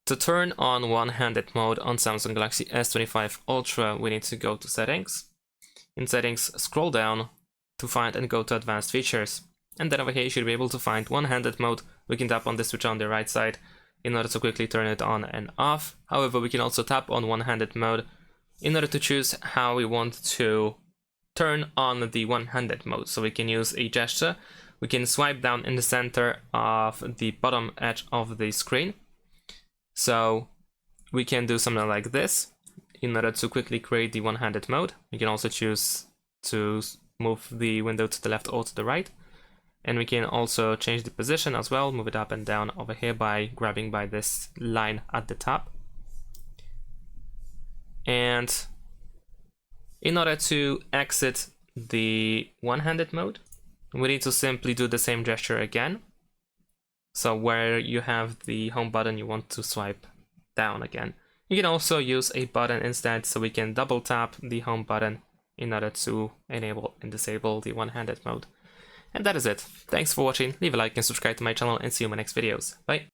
To turn on one-handed mode on Samsung Galaxy S25 Ultra, we need to go to Settings. In Settings, scroll down to find and go to Advanced Features. And then over here you should be able to find one-handed mode. We can tap on this switch on the right side in order to quickly turn it on and off. However, we can also tap on one-handed mode in order to choose how we want to turn on the one-handed mode. So we can use a gesture. We can swipe down in the center of the bottom edge of the screen. So we can do something like this in order to quickly create the one-handed mode. We can also choose to move the window to the left or to the right. And we can also change the position as well, move it up and down over here by grabbing by this line at the top. And in order to exit the one-handed mode, we need to simply do the same gesture again. So where you have the home button, you want to swipe down again. You can also use a button instead, so we can double tap the home button in order to enable and disable the one-handed mode. And that is it. Thanks for watching, leave a like and subscribe to my channel, and see you in my next videos. Bye!